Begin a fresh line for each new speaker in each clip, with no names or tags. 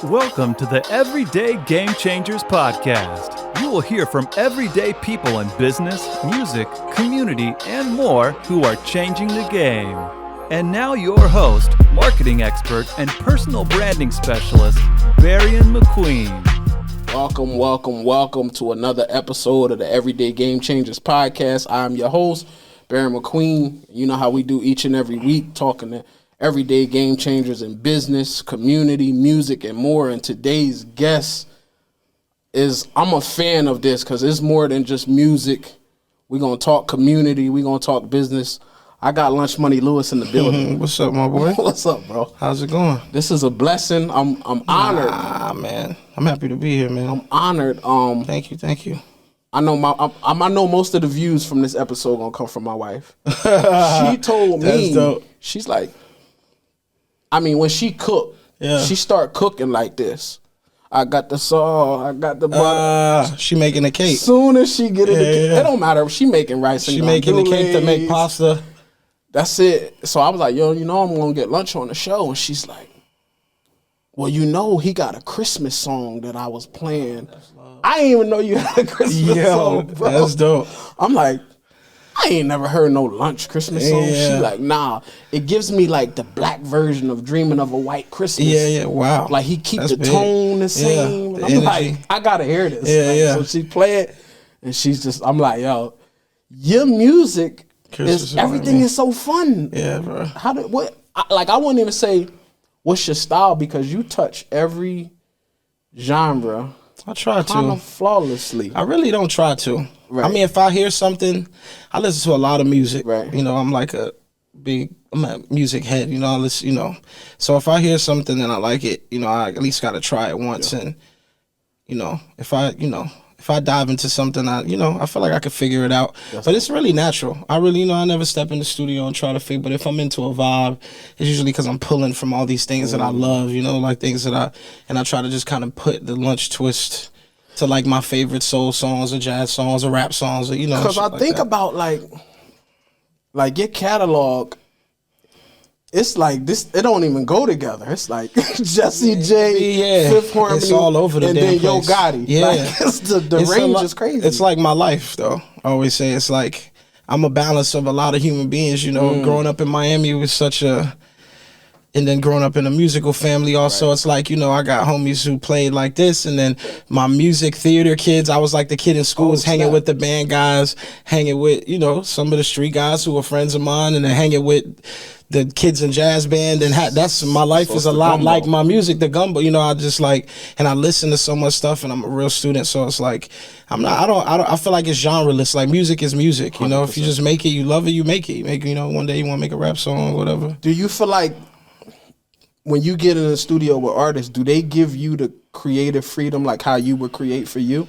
Welcome to the Everyday Game Changers podcast. You will hear from everyday people in business, music, community, and more who are changing the game. And now your host, marketing expert, and personal branding specialist, Barion McQueen.
Welcome to another episode of the Everyday Game Changers podcast. I'm your host, Barion McQueen. You know how we do each and every week, talking to everyday game changers in business, community, music, and more. And today's guest is, I'm a fan of this because it's more than just music. We're going to talk community. We're going to talk business. I got Lunchmoney Lewis in the building.
What's up, my boy?
What's up, bro?
How's it going?
This is a blessing. I'm honored.
Man. I'm happy to be here, man.
I'm honored.
Thank you.
I know I know most of the views from this episode gonna come from my wife. She told me,
dope.
She's like, I mean, when she cook, she start cooking like this. I got the salt, I got the butter.
She making a cake.
Soon as she get it, it don't matter if she making rice and
she making the cake to make pasta.
That's it. So I was like, yo, you know, I'm gonna get lunch on the show, and she's like, well, you know, he got a Christmas song that I was playing. I didn't even know you had a Christmas song, bro.
That's dope.
I'm like, I ain't never heard no lunch Christmas song. She like, nah, it gives me like the black version of Dreaming of a White Christmas.
Yeah, wow.
Like he keep the
big.
tone the same.
Yeah,
And I'm like, I gotta hear this. So she play it, and I'm like, yo, your music is everything is so fun.
Yeah, bro.
I wouldn't even say what's your style because you touch every genre.
I try to.
Kind of flawlessly.
I really don't try to.
Right.
I mean, if I hear something, I listen to a lot of music.
Right.
You know, I'm a music head. You know, I listen. You know, so if I hear something and I like it, you know, I at least got to try it once. Yeah. And you know, if I dive into something, I feel like I could figure it out. But it's really natural. I never step in the studio and try to figure. But if I'm into a vibe, it's usually because I'm pulling from all these things that I love. You know, like things that I try to just kind of put the lunch twist to like my favorite soul songs or jazz songs or rap songs, or
Because I think about like your catalog. It's like this. It don't even go together. It's like Jesse J, Fifth Harmony,
it's all over the
and
damn
then Yo
place.
Gotti.
Yeah,
like, the range is crazy.
It's like my life, though. I always say it's like I'm a balance of a lot of human beings. You know, growing up in Miami was and then growing up in a musical family also, it's like, you know, I got homies who played like this, and then my music theater kids, I was like the kid in school was hanging with the band guys, hanging with, you know, some of the street guys who were friends of mine, and then hanging with the kids in jazz band, and that's my life is a lot like my music, the gumbo, you know. I just like, and I listen to so much stuff, and I'm a real student, so it's like I feel like it's genreless. Like music is music, you know. 100%. If you just make it, you love it, you make it. You know, one day you want to make a rap song or whatever.
Do you feel like when you get in the studio with artists, do they give you the creative freedom like how you would create for you?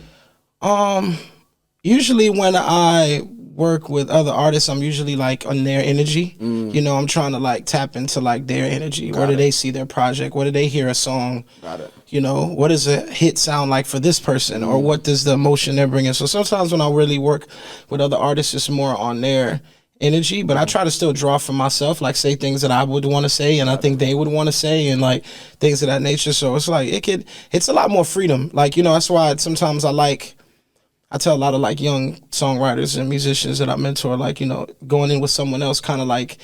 Usually when I work with other artists, I'm usually like on their energy. You know, I'm trying to like tap into like their energy. Where do they see their project? Where do they hear a song? Got it. You know, what does a hit sound like for this person? Or what does the emotion they're bringing? So sometimes when I really work with other artists, it's more on their energy, but I try to still draw from myself, like say things that I would want to say and I think they would want to say, and like things of that nature. So it's like it's a lot more freedom. Like, you know, that's why sometimes I tell a lot of like young songwriters and musicians that I mentor, like, you know, going in with someone else kind of like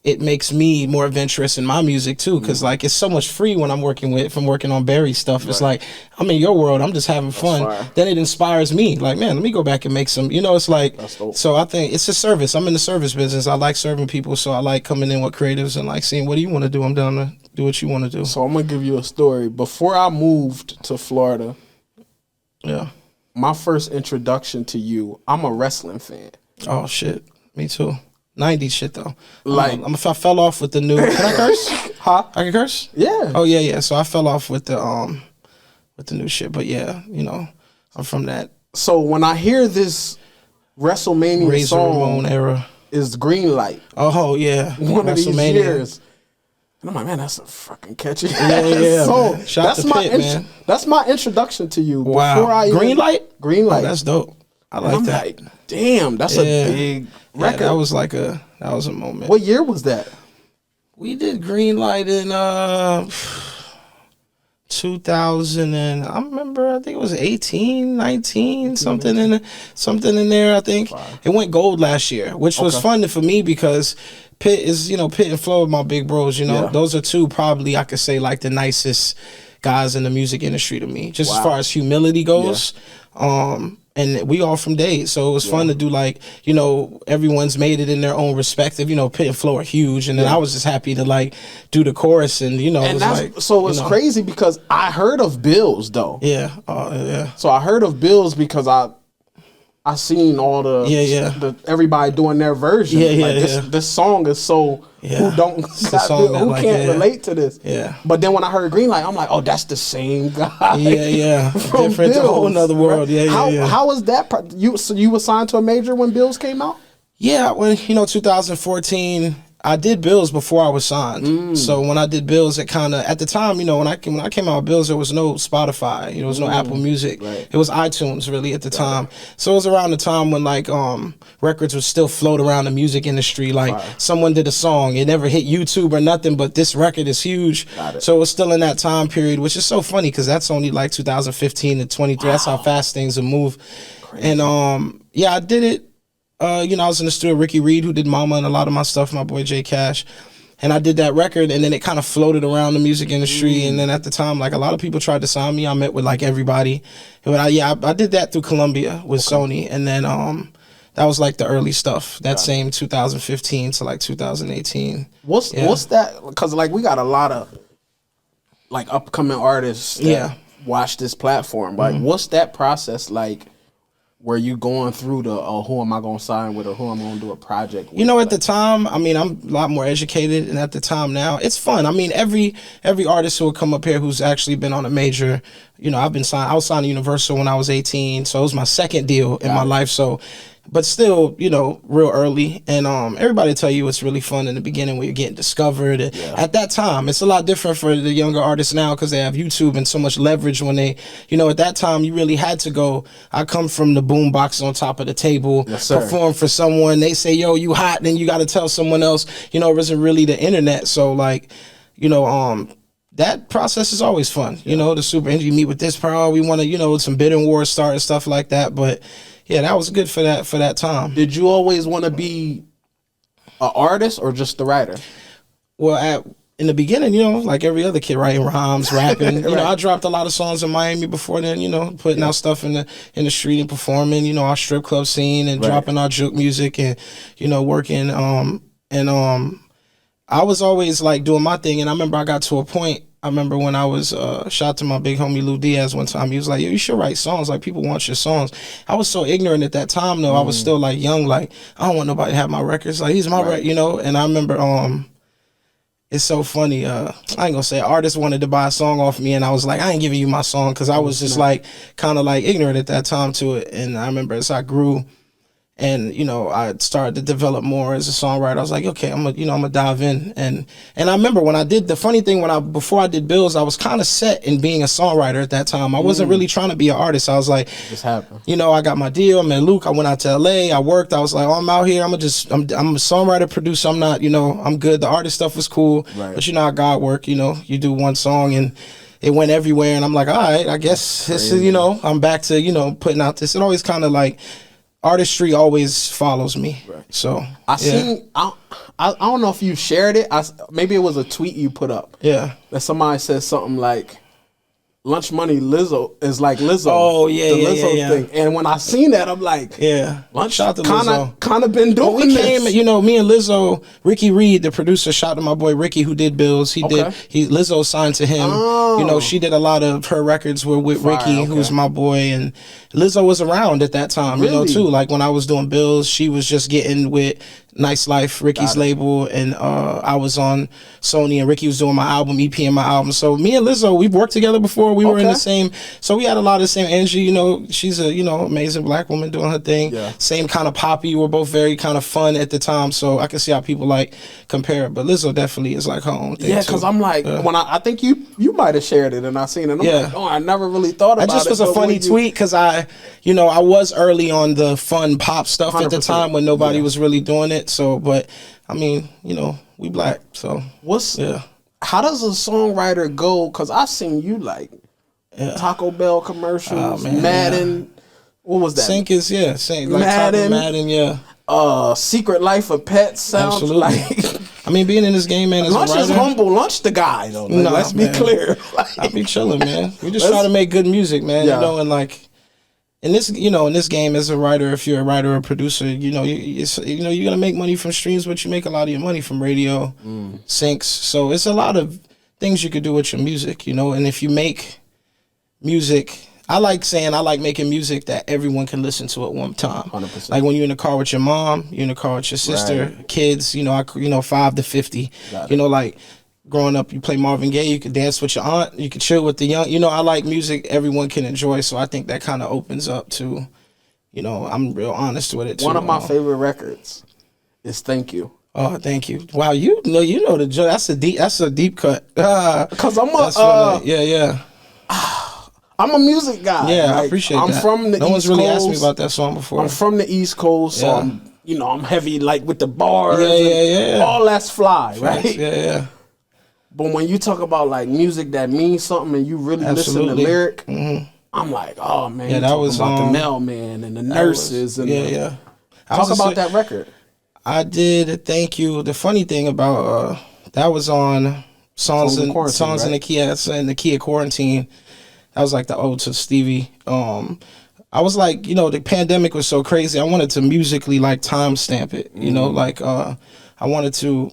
it makes me more adventurous in my music too, because like it's so much free when I'm working on Barry stuff. It's like I'm in your world, I'm just having fun. Then it inspires me, like, man, let me go back and make some, you know. It's like, so I think it's a service. I'm in the service business. I like serving people, so I like coming in with creatives and like seeing, what do you want to do? I'm down to do what you want to do.
So I'm gonna give you a story. Before I moved to Florida, my first introduction to you, I'm a wrestling fan.
Oh shit, me too. 90s shit though.
Like,
I fell off with the new. Can I curse?
Huh?
I can curse?
Yeah.
Oh yeah. So I fell off with the new shit. But yeah, you know, I'm from that.
So when I hear this WrestleMania
Razor
song
Ramon era,
is Green Light.
Oh yeah,
one of these years. And I'm like, man, that's a fucking catchy
song.
That's my introduction to you.
Wow. Green Light.
Oh,
that's dope. I like that.
Like, damn, that's a big record.
That was a moment.
What year was that?
We did Green Light in 2000 and I remember I think it was 18, 19, something in there. I think it went gold last year, which was fun for me because Pitt is, Pitt and Flo are my big bros. Those are two probably I could say like the nicest guys in the music industry to me, just as far as humility goes. And we all from Dade, so it was fun to do like, everyone's made it in their own respective, Pitt and Flo are huge, and then I was just happy to like do the chorus and,
And
it was
that's,
like,
so it's crazy because I heard of Bills though.
Yeah.
So I heard of Bills because I seen all the everybody doing their version. This song is so who can't relate to this. Yeah. But then when I heard Greenlight, I'm like, oh, that's the same guy. From
different,
Bills,
a whole nother world. Right?
How was that? You were signed to a major when Bills came out?
Yeah, when 2014. I did Bills before I was signed. So when I did Bills, it kind of, at the time, when I came out with Bills, there was no Spotify, there was no Apple Music. Right. It was iTunes really at the time. So it was around the time when like records would still float around the music industry. Like someone did a song, it never hit YouTube or nothing, but this record is huge. So it was still in that time period, which is so funny because that's only like 2015 to 23. That's how fast things will move. Crazy. And I did it. I was in the studio with Ricky Reed, who did Mama and a lot of my stuff, my boy Jay Cash. And I did that record, and then it kind of floated around the music industry. And then at the time, like a lot of people tried to sign me. I met with like everybody. But I did that through Columbia with Sony. And then that was like the early stuff, that same 2015 to like 2018. What's
that? Because like we got a lot of like upcoming artists that watch this platform. Like what's that process like? Were you going through the who am I going to sign with or who am I going to do a project with?
At the time, I mean, I'm a lot more educated, and at the time now, it's fun. I mean, every artist who would come up here who's actually been on a major, I've been signed. I was signed to Universal when I was 18, so it was my second deal in my life. So, but still, real early. And everybody tell you it's really fun in the beginning when you're getting discovered. At that time, it's a lot different for the younger artists now because they have YouTube and so much leverage when they, at that time, you really had to go. I come from the boom boxes on top of the table, perform for someone. They say, yo, you hot, then you got to tell someone else. It wasn't really the internet. So, like, that process is always fun. The super indie, you meet with this pro, we want to, some bidding wars start and stuff like that. But yeah, that was good for that time.
Did you always want to be an artist or just the writer?
Well, in the beginning, like every other kid, writing rhymes, rapping. I dropped a lot of songs in Miami before then. Putting out stuff in the street and performing. Our strip club scene and dropping our juke music and working. I was always like doing my thing, and I remember I got to a point. I remember when I was shot to my big homie Lou Diaz one time. He was like, yo, you should write songs. Like, people want your songs. I was so ignorant at that time, though. I was still, like, young. Like, I don't want nobody to have my records. Like, he's my record, And I remember it's so funny. I ain't going to say artists wanted to buy a song off me, and I was like, I ain't giving you my song because I was just, like, kind of, like, ignorant at that time to it. And I remember as I grew, and I started to develop more as a songwriter. I was like, okay, I'm gonna dive in. And I remember when I did the funny thing before I did Bills, I was kind of set in being a songwriter at that time. I wasn't really trying to be an artist. I was like, just happened. I got my deal. I met Luke. I went out to LA. I worked. I was like, I'm out here. I'm a songwriter, producer. I'm not. I'm good. The artist stuff was cool, but how God work. You do one song and it went everywhere. And I'm like, all right, I guess this is. I'm back to putting out this. It always kind of like. Artistry always follows me. So
I don't know if you shared it. Maybe it was a tweet you put up. Yeah. That somebody said something like Lunchmoney Lizzo is like Lizzo.
Oh yeah,
the Lizzo thing. And when I seen that, I'm like, Lunch kind of been doing this.
Me and Lizzo, Ricky Reed, the producer, shout to my boy Ricky who did Bills. Lizzo signed to him. Oh. She did a lot of her records were with Ricky, who's my boy, and Lizzo was around at that time. Really? Too. Like when I was doing Bills, she was just getting with Nice Life, Ricky's label, and I was on Sony, and Ricky was doing my album, EP and my album. So me and Lizzo, we've worked together before. We were in the same, so we had a lot of the same energy. She's a amazing black woman doing her thing. Yeah. Same kind of poppy. We're both very kind of fun at the time, so I can see how people like compare it. But Lizzo definitely is like her own thing.
Yeah, because I'm like, when I think you might have shared it, and I seen it. I'm like, I never really thought about it.
That just was a funny tweet because I was early on the fun pop stuff 100%. At the time when nobody was really doing it. So, but I mean, we black. So
how does a songwriter go? Because I seen you like Taco Bell commercials, Madden. What was that?
Sync is Sync like Madden,
Secret Life of Pets sounds like.
I mean, being in this game, man, as
Lunch
a writer,
is humble. Lunch the guy though. Like, let's be clear. Like,
I be chilling, man. We just try to make good music, man. You know, and like in this game as a writer, if you're a writer or a producer, you're gonna make money from streams, but you make a lot of your money from radio, syncs. So it's a lot of things you could do with your music, and if you make music, I like making music that everyone can listen to at one time.
100%.
Like when you're in the car with your mom, you're in the car with your sister, kids, 5 to 50. Like growing up, you play Marvin Gaye, you could dance with your aunt, you could chill with the young. I like music everyone can enjoy, so I think that kind of opens up to, I'm real honest with it too.
One of my favorite records is Thank You.
Oh, thank you. Wow, you know the joke. That's a deep cut.
Cause I'm I'm a music guy.
Yeah,
like,
I appreciate that.
I'm from the East Coast.
No one's really asked me about that song before.
I'm from the East Coast, so I'm heavy like with the bars.
Yeah.
All that's fly, right?
Yeah.
But when you talk about like music that means something and you really listen to the lyric, I'm like, oh man,
yeah, that was
about the mailman and the nurses and Talk about that record.
I did. Thank you. The funny thing about that was on songs in the key of quarantine. That was like the ode to Stevie. I was like, the pandemic was so crazy. I wanted to musically like timestamp it. I wanted to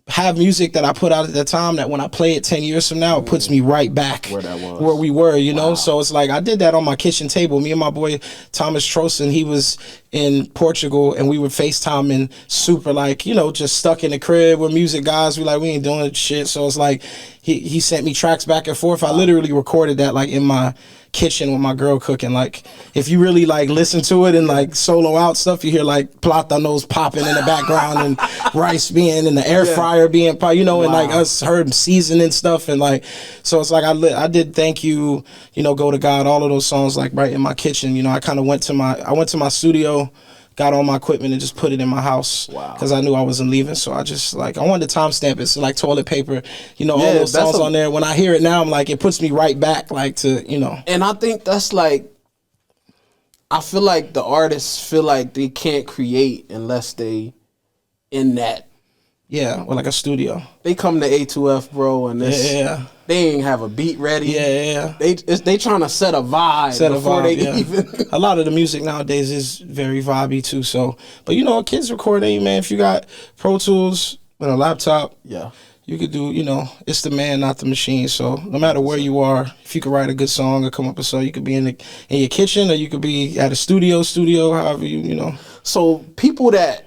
have music that I put out at the time that when I play it 10 years from now, it puts me right back where we were, Wow. So it's like I did that on my kitchen table. Me and my boy Thomas Trosen, he was in Portugal and we would FaceTime and super like, just stuck in the crib. We're music guys. We ain't doing shit. So it's like he sent me tracks back and forth. I literally recorded that like in my kitchen with my girl cooking. Like if you really like listen to it and like solo out stuff, you hear like platanos popping in the background and rice being in the air fryer being, and like us herb seasoning stuff. And like, so it's like I did Thank You, Go to God, all of those songs like right in my kitchen. I kind of went to my studio, got all my equipment and just put it in my house because I knew I wasn't leaving. So I just I wanted to timestamp it. So like Toilet Paper, all those songs on there. When I hear it now, I'm like, it puts me right back like to,
And I think that's like, I feel like the artists feel like they can't create unless they in that.
Yeah, or like a studio.
They come to A2F, bro, and they ain't have a beat ready.
Yeah.
They trying to set a vibe before they even.
A lot of the music nowadays is very vibey too. So, but kids recording, man. If you got Pro Tools and a laptop, you could do. It's the man, not the machine. So no matter where you are, if you could write a good song or come up with a song, you could be in your kitchen or you could be at a studio, however you.
So people that.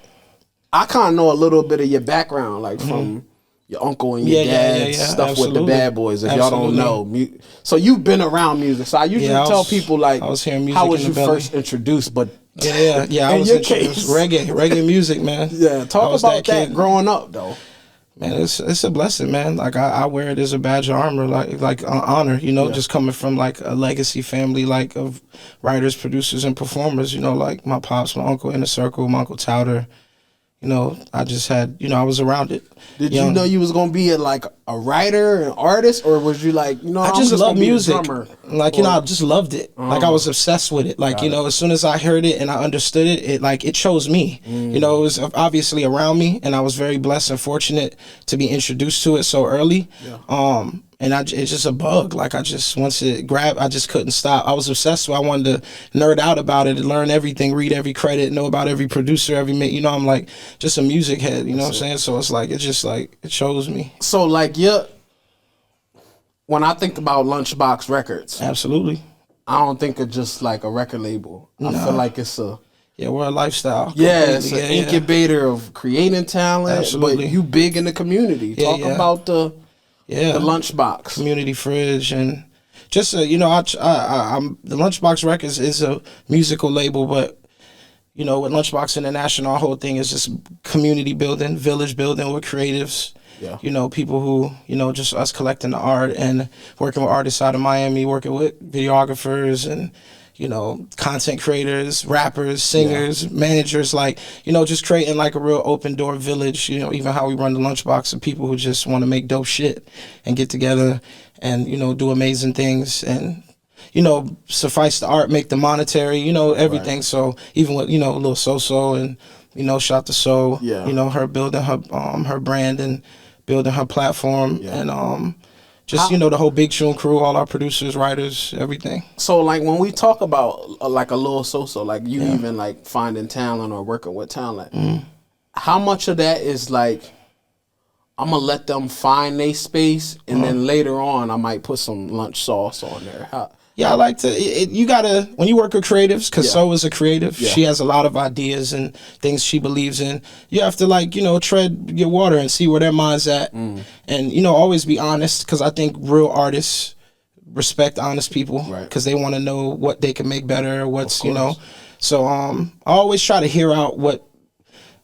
I kind of know a little bit of your background, like from your uncle and your dad's stuff
absolutely.
with the Bad Boys. If y'all don't know, so you've been around music. So I usually tell people like,
I was hearing music
how was you first introduced? But
I was introduced reggae music, man.
Yeah, talk about that growing up though.
Man, it's a blessing, man. Like I wear it as a badge of armor, like honor. Just coming from like a legacy family, like of writers, producers, and performers. Like my pops, my uncle Inner Circle, my uncle Towder. I just had, I was around it.
Did you know you was going to be a writer, an artist, or was you like,
I just love music. Like, I just loved it. Like I was obsessed with it. Like, as soon as I heard it and I understood it, it chose me. It was obviously around me and I was very blessed and fortunate to be introduced to it so early. Yeah. And it's just a bug. Like once it grabbed, I just couldn't stop. I was obsessed with it. I wanted to nerd out about it and learn everything, read every credit, know about every producer, I'm like just a music head, what I'm saying? So it's like, it's just like, it shows me.
So like, when I think about Lunchbox Records.
Absolutely.
I don't think of just like a record label. No. I feel like it's
we're a lifestyle.
Yeah, it's an incubator of creating talent.
Absolutely.
But you big in the community. Talk about the Lunchbox
community fridge and just I'm the Lunchbox Records is a musical label, but with Lunchbox International, our whole thing is just community building, village building with creatives. Yeah. People who just us collecting the art and working with artists out of Miami, working with videographers and you know, content creators, rappers, singers, managers, like, you know, just creating like a real open door village, you know, even how we run the Lunchbox of people who just want to make dope shit and get together and, you know, do amazing things and, you know, suffice the art, make the monetary, you know, everything. Right. So even with, you know, a little So and, you know, shout to So, you know, her building her brand and building her platform and just, you know, the whole Big Tune crew, all our producers, writers, everything.
So, like, when we talk about, like, a little So, like, you even, like, finding talent or working with talent, how much of that is, like, I'm going to let them find their space, and then later on, I might put some lunch sauce on there?
I like to, you got to, when you work with creatives, because So is a creative, she has a lot of ideas and things she believes in. You have to, like, you know, tread your water and see where their mind's at. And, you know, always be honest, because I think real artists respect honest people, because they want to know what they can make better, what's, you know. So I always try to hear out what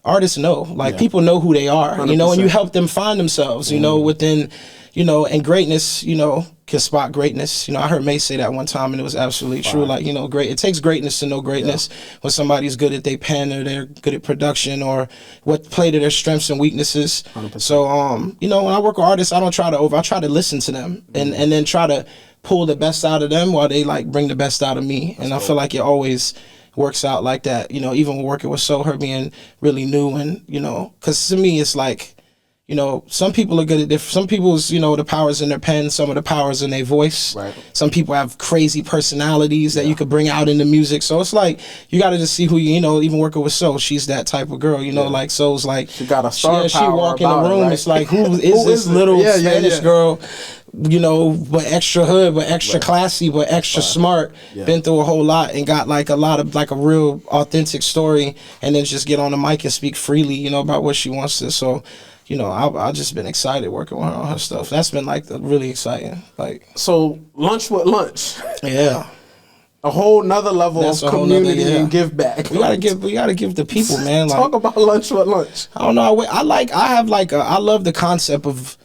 artists know. Like, people know who they are, 100%. You know, and you help them find themselves, you know, within, you know, and greatness, you know, can spot greatness. You know, I heard May say that one time and it was absolutely true. Like, you know, it takes greatness to know greatness. When somebody's good at their pen or they're good at production or what play to their strengths and weaknesses. 100%. So, you know, when I work with artists, I try to listen to them and then try to pull the best out of them while they, like, bring the best out of me. And I feel like it always works out like that. You know, even when working with So, her being really new and, you know, because to me it's like, you know, some people are good at different. Some people's, you know, the power's in their pen. Some of the power's in their voice. Right. Some people have crazy personalities that you could bring out in the music. So it's like you got to just see who you know. Even working with So, she's that type of girl. You know, like So's like
she got a star power.
She walk in the room. Right? It's like who is this little Spanish girl? You know, but extra hood, but extra classy, but extra smart. Been through a whole lot and got like a lot of like a real authentic story, and then just get on the mic and speak freely. You know, about what she wants to. So. You know, I've just been excited working with her on her stuff. That's been like really exciting. Like,
so Lunch with Lunch.
Yeah.
A whole nother level of community and give back.
We gotta give the people, man. Like,
talk about Lunch with Lunch.
I don't know. I love the concept of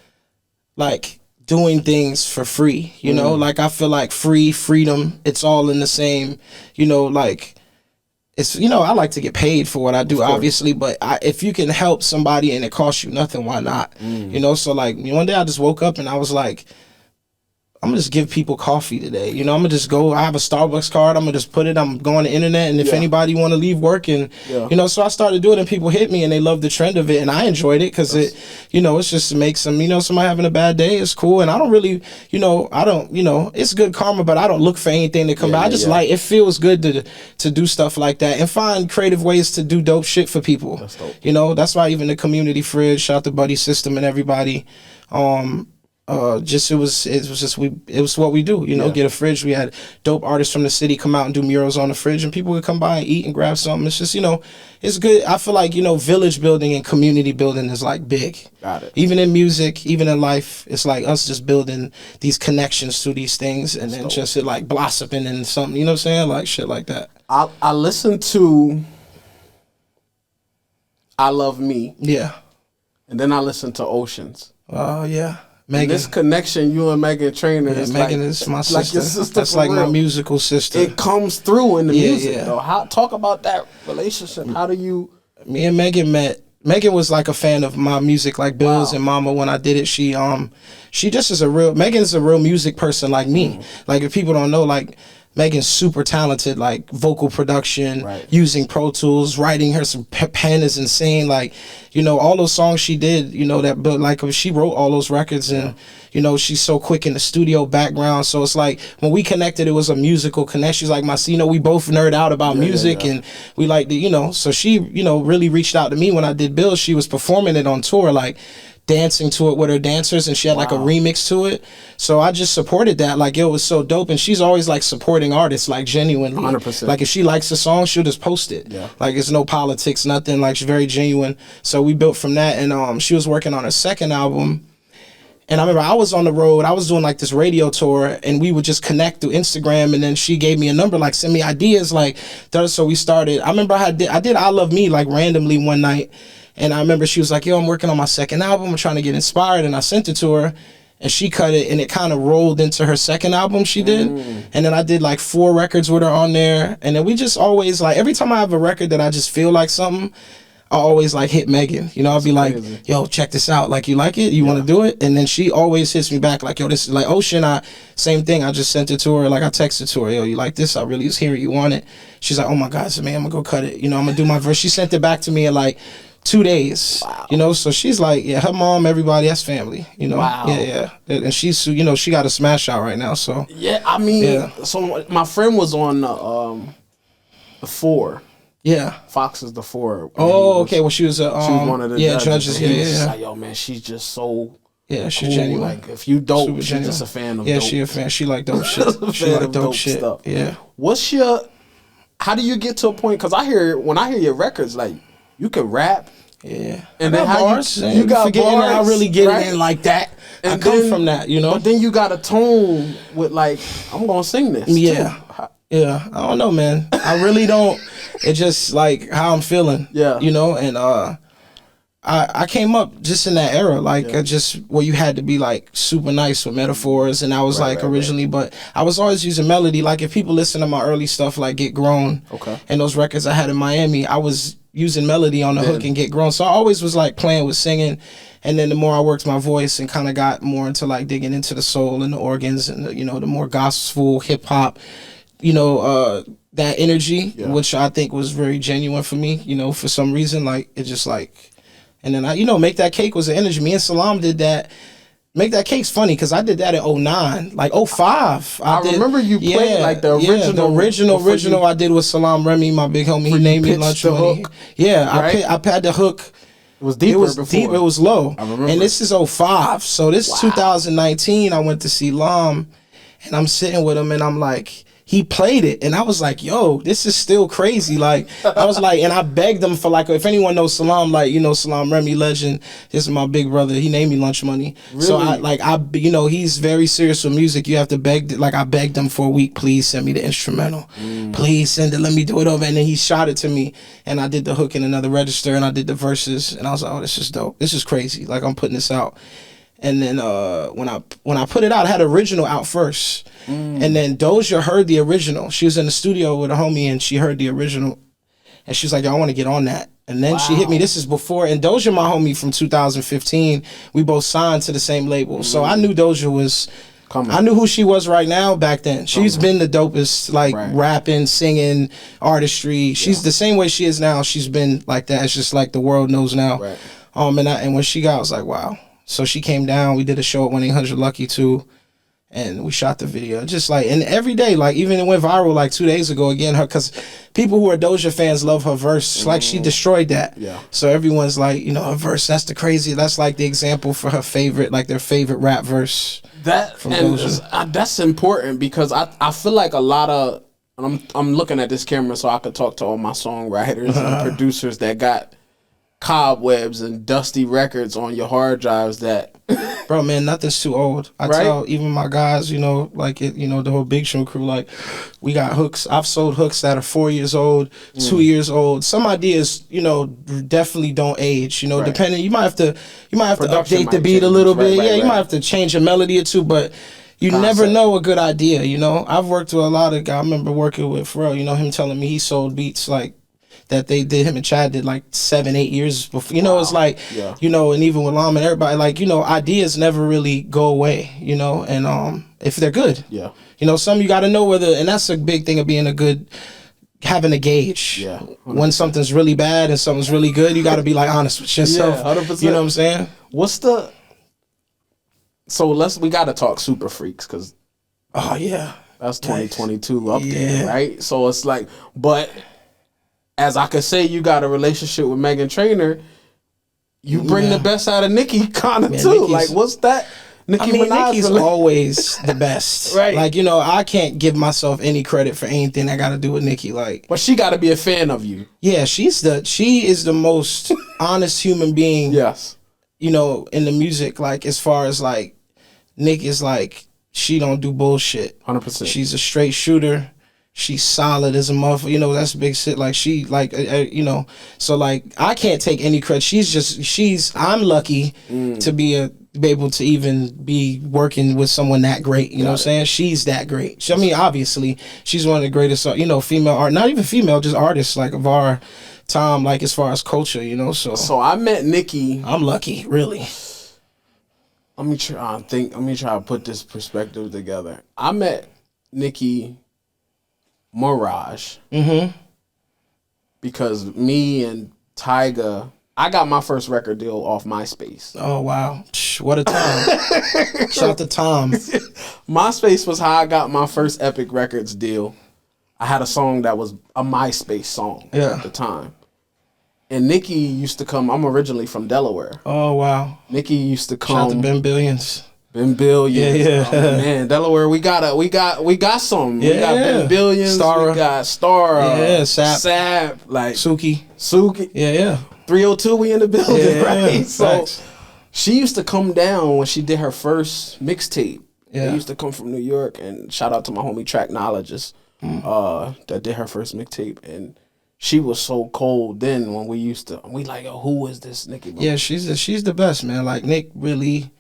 like doing things for free. You know, like I feel like freedom. It's all in the same. You know, like. It's, you know, I like to get paid for what I do, obviously, but if you can help somebody and it costs you nothing, why not? You know, so like one day I just woke up and I was like, I'm gonna just give people coffee today. You know, I'm gonna just go. I have a Starbucks card. I'm gonna just put it. I'm going on the internet, and if anybody want to leave work, and you know, so I started doing it, and people hit me, and they loved the trend of it, and I enjoyed it because it, you know, it's just to make some, you know, somebody having a bad day is cool, and I don't really, you know, it's good karma, but I don't look for anything to come back. I just like it feels good to do stuff like that and find creative ways to do dope shit for people. That's dope. You know, that's why even the community fridge, shout out to Buddy System and everybody. It was what we do, you know, get a fridge. We had dope artists from the city come out and do murals on the fridge and people would come by and eat and grab something. It's just, you know, it's good. I feel like, you know, village building and community building is like big. Got it. Even in music, even in life, it's like us just building these connections to these things and then just it like blossoming and something, you know what I'm saying? Like shit like that.
I listened to I Love Me.
Yeah.
And then I listened to Oceans.
Oh, yeah.
Megan. This connection, you and Megan Trainor, is
Megan
like,
is my sister.
Like your sister.
That's like my musical sister.
It comes through in the music, though. Talk about that relationship. How do you?
Me and Megan met. Megan was like a fan of my music, like Bills and Mama. When I did it, she just is Megan's a real music person like me. Like if people don't know, like. Megan's super talented, like vocal production, using Pro Tools, writing her some pen is insane. Like, you know, all those songs she did, you know, but like she wrote all those records and, you know, she's so quick in the studio background. So it's like when we connected, it was a musical connection. She's like, you know, we both nerd out about music and we like the, you know, so she, you know, really reached out to me when I did Bills. She was performing it on tour, like, dancing to it with her dancers and she had like a remix to it, so I just supported that. Like it was so dope, and she's always like supporting artists like genuinely 100%. Like if she likes a song, she'll just post it. Like it's no politics, nothing. Like she's very genuine. So we built from that, and she was working on her second album, and I remember I was on the road, I was doing like this radio tour, and we would just connect through Instagram, and then she gave me a number, like send me ideas, like so we started. I remember I did I Love Me like randomly one night. And I remember she was like, yo, I'm working on my second album. I'm trying to get inspired. And I sent it to her. and she cut it, and it kind of rolled into her second album she did. And then I did like 4 records with her on there, and then we just always like, every time I have a record that I just feel like something, I always like hit Megan. You know, I'll be like, yo, check this out. Like, you like it? You want to do it? And then she always hits me back like, yo, this is like Ocean. Same thing. I just sent it to her. Like, I texted to her, yo, you like this? I really was hearing you want it. She's like, oh my God, so man, I'm gonna go cut it. You know, I'm gonna do my verse. She sent it back to me in like 2 days. Wow. You know, so she's like, yeah, her mom, everybody, that's family. You know, wow. Yeah. And she's, you know, she got a smash out right now. So
yeah, I mean, so my friend was on the 4. Yeah, Fox is the 4.
Oh, okay. Well, she was
one of the
judges. Yeah.
Like, yo, man, she's just so
she's
cool.
genuine.
Like, if you dope, she's just a fan of dope.
She a fan. She like dope shit. She like dope shit. Stuff. Yeah.
How do you get to a point? Because when I hear your records, like, you can rap.
Yeah.
And then
bars. You got
bars.
I really get it in like that. And I come from that, you know.
But then you got a tone with like, I'm gonna sing this.
Yeah. Too. Yeah. I don't know, man. I really don't. It's just like how I'm feeling. Yeah. You know, and I came up just in that era, like just where you had to be like super nice with metaphors, and I was originally, but I was always using melody. Like if people listen to my early stuff, like Get Grown, and those records I had in Miami, I was using melody on the hook and Get Grown. So I always was like playing with singing, and then the more I worked my voice and kind of got more into like digging into the soul and the organs and the, you know, the more gospel hip hop, you know, that energy, which I think was very genuine for me, you know, for some reason, like it just like. And then I, you know, Make That Cake was an energy. Me and Salam did that. Make That Cake's funny because I did that in 09, like 05.
I remember you played like the original.
The original I did with Salam Remy, my big homie. He named me Lunchmoney. Yeah, right? I had the hook.
It was deeper before.
Deep, it was low.
I remember.
And this is 05. So this is 2019. I went to see Lam, and I'm sitting with him, and I'm like, he played it, and I was like, yo, this is still crazy. Like, I was like, and I begged him for like, if anyone knows Salam, like, you know, Salam Remy legend, this is my big brother. He named me Lunchmoney. Really? So you know, he's very serious with music. You have to beg, like I begged him for a week, please send me the instrumental. Please send it, let me do it over. And then he shot it to me, and I did the hook in another register, and I did the verses, and I was like, oh, this is dope. This is crazy. Like, I'm putting this out. And then when I put it out, I had original out first. And then Doja heard the original. She was in the studio with a homie, and she heard the original. And she was like, yo, I want to get on that. And then she hit me. This is before. And Doja, my homie from 2015, we both signed to the same label. So I knew Doja was... I knew who she was right now back then. She's been the dopest, like rapping, singing, artistry. She's the same way she is now. She's been like that. It's just like the world knows now. Right. And when she got, I was like, wow. So she came down. We did a show at 1-800-LUCKY too, and we shot the video. Just like, and every day, like even it went viral like 2 days ago again. Her, because people who are Doja fans love her verse. Like she destroyed that. Yeah. So everyone's like, you know, her verse. That's the crazy. That's like the example for her favorite, like their favorite rap verse.
That's important because I feel like a lot of. I'm looking at this camera so I could talk to all my songwriters and producers that got cobwebs and dusty records on your hard drives that
bro, man, nothing's too old. I tell even my guys, you know, like it, you know, the whole Big Show crew, like we got hooks. I've sold hooks that are 4 years old, 2 years old. Some ideas, you know, definitely don't age, you know, depending. You might have to update the beat a little bit. You might have to change a melody or two, but you never know a good idea, you know. I've worked with a lot of guys. I remember working with Pharrell, you know, him telling me he sold beats like that they did, him and Chad did like 7-8 years before, you know. It's like, you know, and even with Lam and everybody, like, you know, ideas never really go away, you know, and if they're good, you know, some you got to know whether, and that's a big thing of being having a gauge. When something's really bad and something's really good, you got to be like honest with yourself. 100%. You know what I'm saying?
We got to talk Super Freaks because that's 2022 up there, right? So it's like, but as I could say, you got a relationship with Meghan Trainor. You bring the best out of Nicki, kind of too.
Nicki's,
like, what's that?
Nicki's always the best, right? Like, you know, I can't give myself any credit for anything I got to do with Nicki. Like,
but she got to be a fan of you.
Yeah, she is the most honest human being.
Yes,
you know, in the music, like as far as like Nicki is like, she don't do bullshit.
100%.
She's a straight shooter. She's solid as a motherfucker. You know, that's big shit. Like, she, like, you know, so, like, I can't take any credit. I'm lucky to be able to even be working with someone that great. You know what I'm saying? She's that great. I mean, obviously, she's one of the greatest, you know, female art, not even female, just artists, like, of our time, like, as far as culture, you know, so
I met Nikki.
I'm lucky, really.
Let me try to put this perspective together. I met Nikki Mirage because me and Tyga, I got my first record deal off MySpace.
Oh, wow. What a time. Shout out to Tom.
MySpace was how I got my first Epic Records deal. I had a song that was a MySpace song at the time. And Nikki used to come. I'm originally from Delaware.
Oh, wow.
Nikki used to come.
Shout out to Ben Billions.
Ben Billions.
Yeah.
Oh, man, Delaware, we got some.
Yeah.
We got Ben Billions.
Stara.
We got Star.
Yeah, Sap.
Like
Suki. Yeah.
302, we in the building, right? So
Facts.
she used to come down when she did her first mixtape.
Yeah.
They used to come from New York, and shout out to my homie Tracknologist that did her first mixtape. And she was so cold then when we like, oh, who is this Nikki?
Yeah, she's the best, man. Like, Nick really,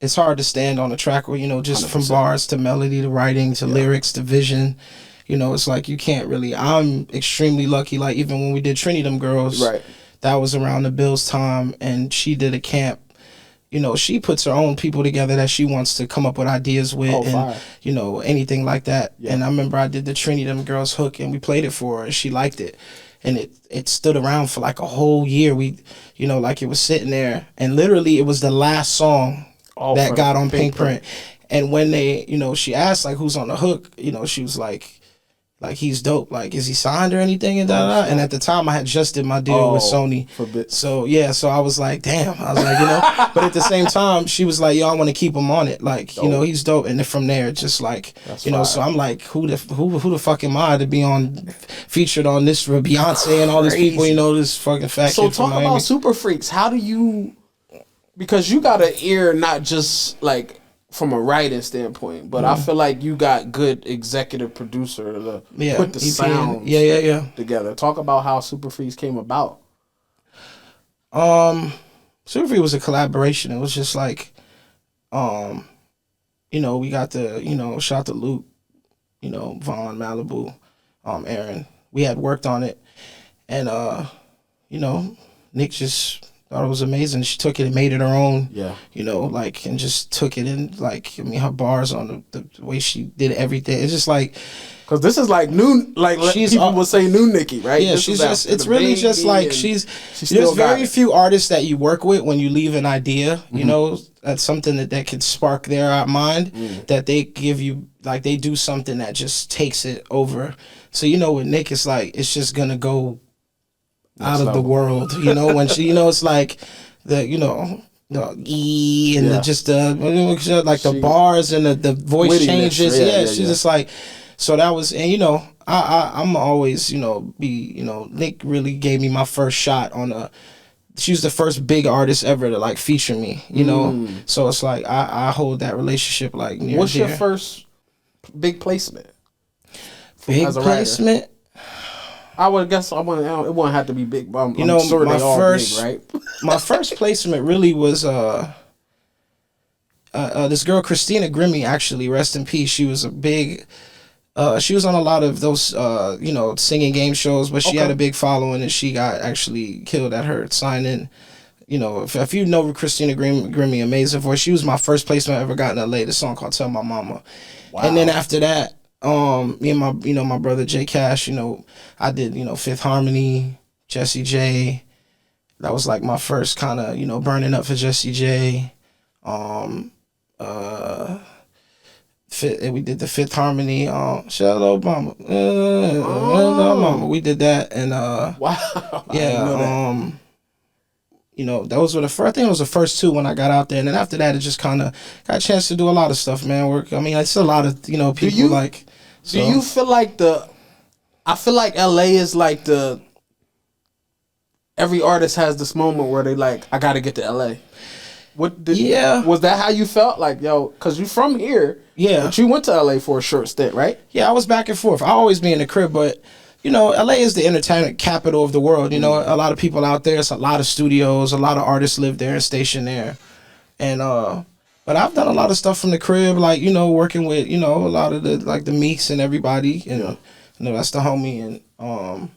it's hard to stand on a track where, you know, just 100%. From bars to melody to writing to lyrics to vision. You know, it's like you can't really, I'm extremely lucky. Like, even when we did Trini Them Girls, that was around the Bills time, and she did a camp. You know, she puts her own people together that she wants to come up with ideas with, you know, anything like that. Yeah. And I remember I did the Trini Them Girls hook, and we played it for her, and she liked it. And it stood around for like a whole year. We, you know, like, it was sitting there, and literally it was the last song that got on Pink Print. And when they, you know, she asked, like, who's on the hook, you know, she was like, he's dope. Like, is he signed or anything? And and at the time, I had just did my deal with Sony. So, yeah, so I was like, damn. I was like, you know. But at the same time, she was like, yo, I want to keep him on it. Like, dope. You know, he's dope. And then from there, just like, that's you know, so I'm like, who the fuck am I to be featured on this for Beyonce and all these people, you know, this fucking fat
so
kid from
talk
Miami.
about Super Freaks. How do you, because you got an ear not just like from a writing standpoint, but I feel like you got good executive producer to put the sound together. Talk about how Super Freaks came about.
Super Freaks was a collaboration. It was just like, you know, we got the, you know, shout out to Luke, you know, Vaughn, Malibu, Aaron. We had worked on it, and you know, Nick just thought it was amazing. She took it and made it her own. Yeah. You know, like, and just took it and, like, I mean, her bars on the way she did everything. It's just like,
because this is like new, like people would say new Nikki, right?
Yeah, she's just, it's really just like, there's very few artists that you work with when you leave an idea, you know, that's something that could spark their mind, that they give you, like, they do something that just takes it over. So, you know, with Nick, it's like, it's just going to go out of the world, you know, when she, you know, it's like the, you know, the E and the bars and the voice changes. She's just like, so that was, and, you know, I'm always, you know, Nick really gave me my first shot on she was the first big artist ever to, like, feature me, you know, so it's like, I hold that relationship, like, near
What's your first big placement?
Big placement?
I would guess it wouldn't have to be big.
You know, my first, big, right? My first placement really was this girl Christina Grimmie, actually, rest in peace. She was a big, she was on a lot of those, you know, singing game shows, but she had a big following, and she got actually killed at her sign-in. You know, if you know Christina Grimmie, amazing voice. She was my first placement I ever got in LA. The song called "Tell My Mama," and then after that. Me and my brother Jay Cash, you know, I did, you know, Fifth Harmony, Jesse J. That was like my first kind of, you know, burning up for Jesse J. We did the Fifth Harmony, Shell Obama. Mama. We did that, and you know, those were the first. I think it was the first two when I got out there, and then after that, it just kind of got a chance to do a lot of stuff, man. Work. I mean, it's a lot of, you know, people like. So.
Do you feel like I feel like LA is like every artist has this moment where they like, I got to get to LA. Was that how you felt? Like, yo, because you from here.
Yeah.
But you went to LA for a short stint, right?
Yeah, I was back and forth. I always be in the crib, but you know, LA is the entertainment capital of the world. You know, a lot of people out there. It's a lot of studios. A lot of artists live there and station there. And but I've done a lot of stuff from the crib, like, you know, working with, you know, a lot of the like the Meeks and everybody, and you know, that's the homie. And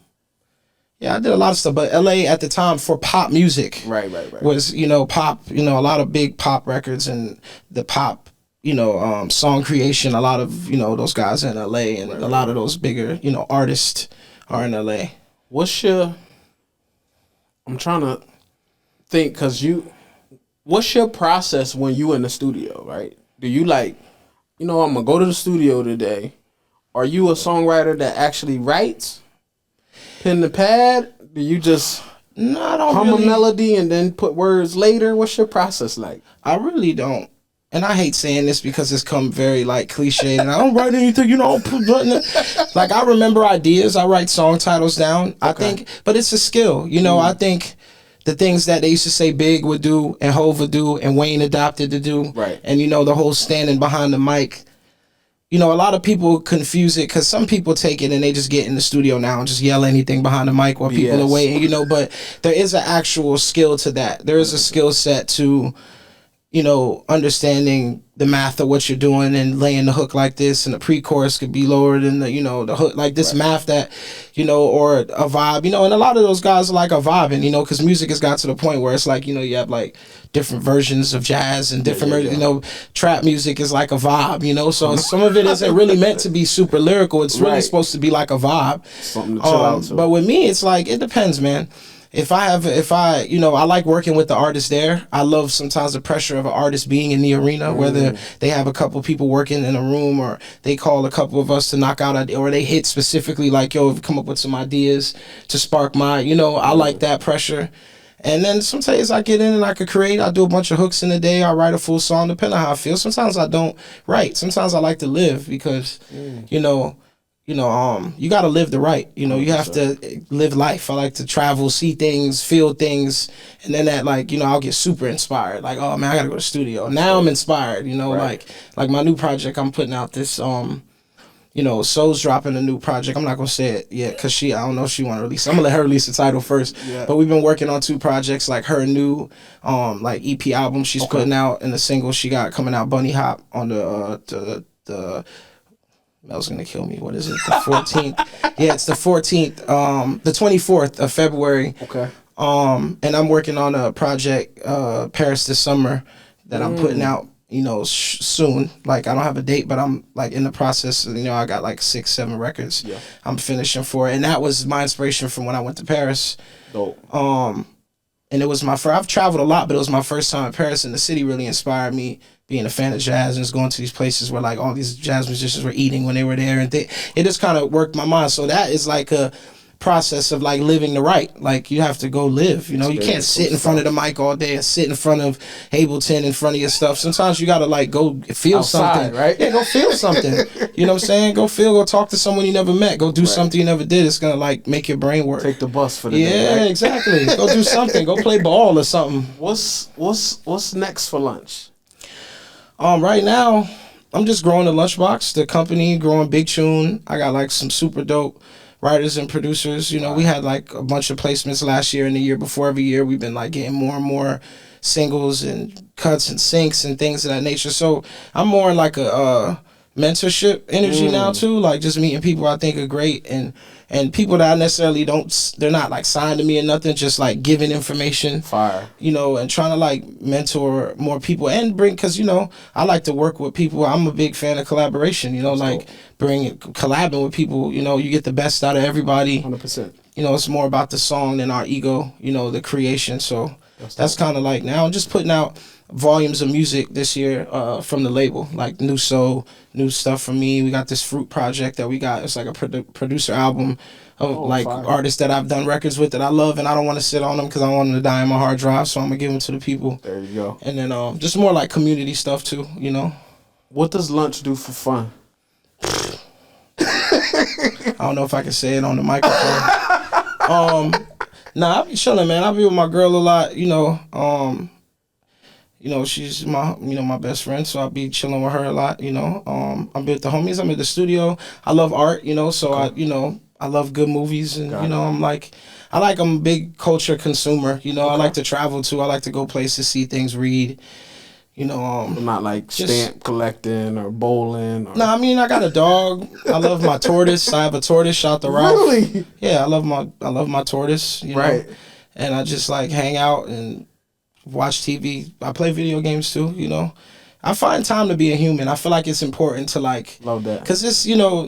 yeah, I did a lot of stuff. But LA at the time for pop music,
right,
was, you know, pop, you know, a lot of big pop records and the pop, you know, song creation. A lot of, you know, those guys in LA and a lot of those bigger, you know, artists are in LA.
I'm trying to think, what's your process when you in the studio, right? Do you like, you know, I'm gonna go to the studio today? Are you a songwriter that actually writes? Pen to pad? Do you just hum a melody and then put words later? What's your process like?
I really don't. And I hate saying this because it's come very like cliche, and I don't write anything, you know, like I remember ideas, I write song titles down. Okay. I think, but it's a skill, you know. I think the things that they used to say Big would do and Hov would do and Wayne adopted to do,
right? And
you know, the whole standing behind the mic. You know, a lot of people confuse it because some people take it and they just get in the studio now and just yell anything behind the mic while people are waiting, you know, but there is an actual skill to that. There is a skill set to, you know, understanding the math of what you're doing and laying the hook like this, and the pre-chorus could be lower than the, you know, the hook, like this math that, you know, or a vibe, you know, and a lot of those guys are like a vibing, you know, because music has got to the point where it's like, you know, you have like different versions of jazz and different, you know, trap music is like a vibe, you know, so some of it isn't really meant to be super lyrical. It's really supposed to be like a vibe.
Something to chill out to.
But with me, it's like, it depends, man. If I, you know, I like working with the artist there. I love sometimes the pressure of an artist being in the arena, whether they have a couple people working in a room or they call a couple of us to knock out, or they hit specifically like, yo, come up with some ideas to spark my, you know, I like that pressure. And then sometimes I get in and I could create. I do a bunch of hooks in the day. I write a full song, depending on how I feel. Sometimes I don't write. Sometimes I like to live because, you know, you got to live the right. You know, you have to live life. I like to travel, see things, feel things. And then that, like, you know, I'll get super inspired. Like, oh, man, I got to go to the studio. Now I'm inspired, you know, like my new project I'm putting out this, you know, Soul's dropping a new project. I'm not going to say it yet because I don't know if she want to release it. I'm going to let her release the title first. Yeah. But we've been working on 2 projects, like her new like EP album she's putting out, and the single she got coming out, Bunny Hop, on the Mel's gonna kill me. What is it? The 14th. Yeah, it's the 14th. The 24th of February.
Okay.
And I'm working on a project, Paris this summer, that I'm putting out, you know, soon. Like, I don't have a date, but I'm like in the process. You know, I got like 6-7 records. Yeah. I'm finishing for it, and that was my inspiration from when I went to Paris.
Dope.
And it was my first. I've traveled a lot, but it was my first time in Paris, and the city really inspired me. Being a fan of jazz and just going to these places where like all these jazz musicians were eating when they were there, and it just kind of worked my mind. So that is like a process of like living the right. Like, you have to go live. You know, you can't sit in front of the mic all day or sit in front of Ableton in front of your stuff. Sometimes you gotta like go feel
outside,
something,
right?
Yeah, go feel something. You know what I'm saying? Go talk to someone you never met. Go do something you never did. It's gonna like make your brain work.
Take the bus for the day.
Yeah, exactly. Go do something. Go play ball or something.
What's next for Lunch?
Right now, I'm just growing the Lunchbox, the company, growing Big Tune. I got like some super dope writers and producers. You know, we had like a bunch of placements last year and the year before. Every year we've been like getting more and more singles and cuts and syncs and things of that nature. So I'm more in like a mentorship energy now too, like just meeting people I think are great and people that I necessarily they're not like signed to me or nothing, just like giving information,
fire, you
know, and trying to like mentor more people and bring, because you know I like to work with people. I'm a big fan of collaboration, you know. That's like collabing with people, you know, you get the best out of everybody.
100%.
You know, it's more about the song than our ego, you know, the creation. So that's kind of like, now I'm just putting out volumes of music this year from the label, like new soul, new stuff from me. We got this Fruit project that we got. It's like a producer album of fire. Artists that I've done records with that I love, and I don't want to sit on them because I want them to die on my hard drive, so I'm gonna give them to the people.
There you go.
And then just more like community stuff too, you know.
What does Lunch do for fun?
I don't know if I can say it on the microphone. Nah, I be chilling, man. I be with my girl a lot, you know. You know, she's my best friend, so I'll be chilling with her a lot, you know. I'm with the homies, I'm at the studio. I love art, you know, so I love good movies, and I'm a big culture consumer, you know. I like to travel too. I like to go places, see things, read. You know,
not like stamp collecting or bowling.
No, I mean, I got a dog. I love my tortoise. I have a tortoise. Shout to Ralph.
Really?
Yeah, I love my tortoise. You know? And I just like hang out and watch TV. I play video games too. You know, I find time to be a human. I feel like it's important to like
love that,
because it's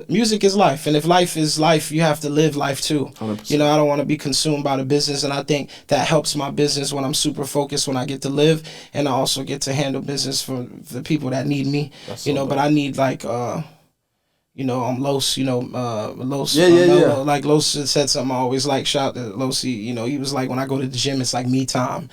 music is life, and if life is life, you have to live life too.
100%.
You know, I don't want to be consumed by the business, and I think that helps my business when I'm super focused, when I get to live, and I also get to handle business for the people that need me.
That's
but I need like I'm Los, Los.
Yeah.
Like Los said something I always like. Shout to Los. He was like, when I go to the gym, it's like me time.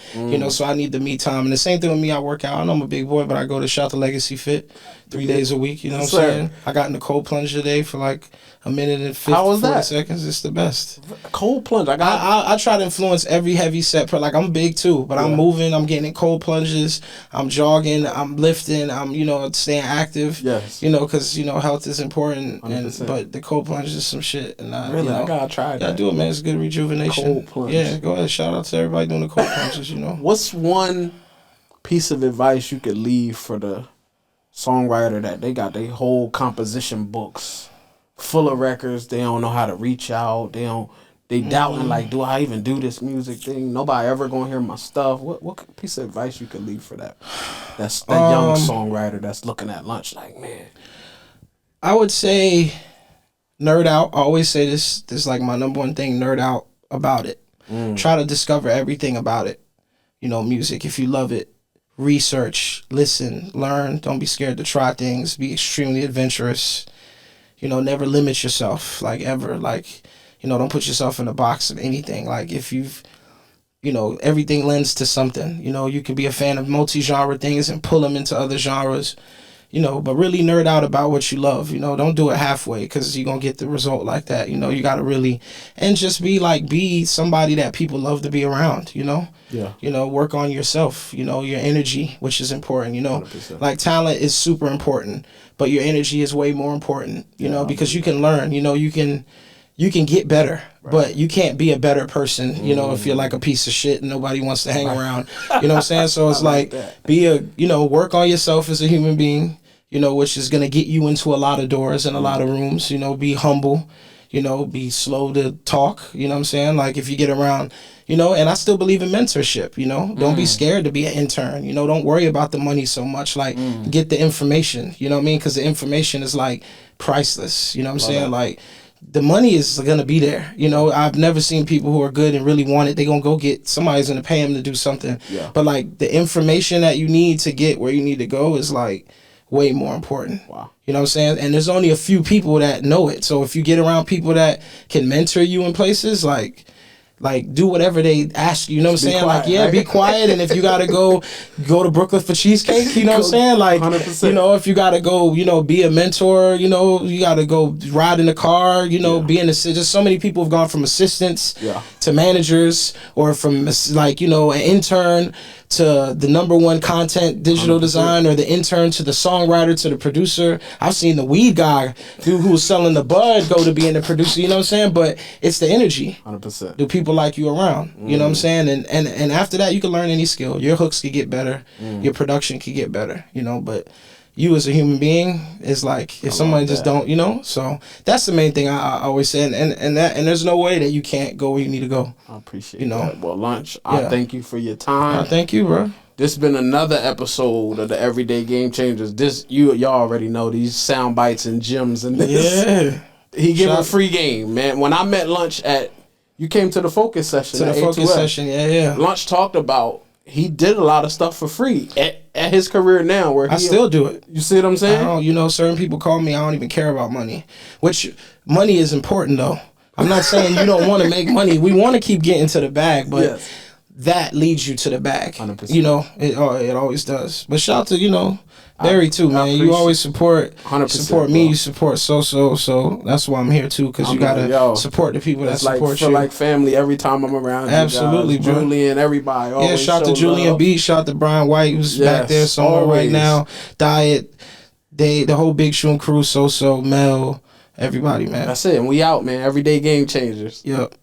So I need the me time. And the same thing with me, I work out. I know I'm a big boy, but I go to shout to Legacy Fit 3 days a week. You know what I'm saying? I got in the cold plunge today for like a minute and 40 seconds. It's the best.
Cold plunge.
I try to influence every heavy set. Like I'm big too, but I'm moving. I'm getting in cold plunges. I'm jogging. I'm lifting. I'm staying active.
Yes.
Because health is important. But the cold plunge is some shit. And
I gotta try that.
Yeah, do it, man. It's good rejuvenation.
Cold plunge.
Yeah, go ahead. Shout out to everybody doing the cold plunges.
What's one piece of advice you could leave for the songwriter that they got their whole composition books full of records, they don't know how to reach out, they doubting like, do I even do this music thing? Nobody ever gonna hear my stuff. What piece of advice you could leave for that young songwriter that's looking at Lunch like, man?
I would say nerd out. I always say this is like my number one thing, nerd out about it. Try to discover everything about it. Music, if you love it, research, listen, learn. Don't be scared to try things. Be extremely adventurous. Never limit yourself, like ever. Like, don't put yourself in a box of anything. Like if you've, everything lends to something. You can be a fan of multi-genre things and pull them into other genres. But really nerd out about what you love. Don't do it halfway because you're going to get the result like that. You got to really, and just be somebody that people love to be around, Yeah. Work on yourself, your energy, which is important, 100%. Like talent is super important, but your energy is way more important, because you can learn, you can get better, but you can't be a better person, if you're like a piece of shit and nobody wants to hang around, you know what I'm saying? So it's like, work on yourself as a human being, which is going to get you into a lot of doors and a lot of rooms, be humble, be slow to talk, you know what I'm saying? Like if you get around, and I still believe in mentorship, don't be scared to be an intern, don't worry about the money so much, like get the information, you know what I mean? Because the information is like priceless, you know what I'm saying? Like the money is going to be there. I've never seen people who are good and really want it. They're going to go get, somebody's going to pay them to do something. Yeah. But like the information that you need to get where you need to go is like way more important.
Wow.
You know what I'm saying? And there's only a few people that know it. So if you get around people that can mentor you in places, like do whatever they ask you, know what I'm saying?
Quiet,
like, be quiet. And if you got to go to Brooklyn for cheesecake, you know what I'm saying? Like,
100%.
If you got to go, be a mentor, you got to go ride in the car, be in the city. Just so many people have gone from assistants to managers, or from like, an intern to the number one content digital 100%. Design, or the intern to the songwriter to the producer. I've seen the weed guy who was selling the bud go to being the producer, you know what I'm saying? But it's the energy.
100%.
Do people like you around? You know what I'm saying? And after that, you can learn any skill. Your hooks could get better. Your production could get better, but you as a human being is like, if somebody just don't, so that's the main thing I always say. And there's no way that you can't go where you need to go.
I appreciate that. Well, Lunch, I thank you for your time.
Thank you, bro.
This has been another episode of the Everyday Game Changers. Y'all already know these sound bites and gems and this.
Yeah.
He gave a free game, man. When I met Lunch you came to the focus session.
To the focus session, yeah.
Lunch talked about he did a lot of stuff for free at his career now. Where
I still do it.
You see what I'm saying?
Certain people call me. I don't even care about money. Which money is important though. I'm not saying you don't want to make money. We want to keep getting to the bag, but that leads you to the bag.
100%.
It always does. But shout out to Barry too, man. You always support
100%,
me.
bro.
You support so that's why I'm here too, because you gotta support the people that support you.
Feel like family every time I'm around.
Absolutely,
you guys.
bro.
Julian, everybody.
Yeah, shout to Julian
love.
B. Shout to Brian White, who's back there somewhere right now. Diet, the whole Big Shoe crew, so Mel, everybody, man.
That's it. And we out, man. Everyday game changers.
Yep.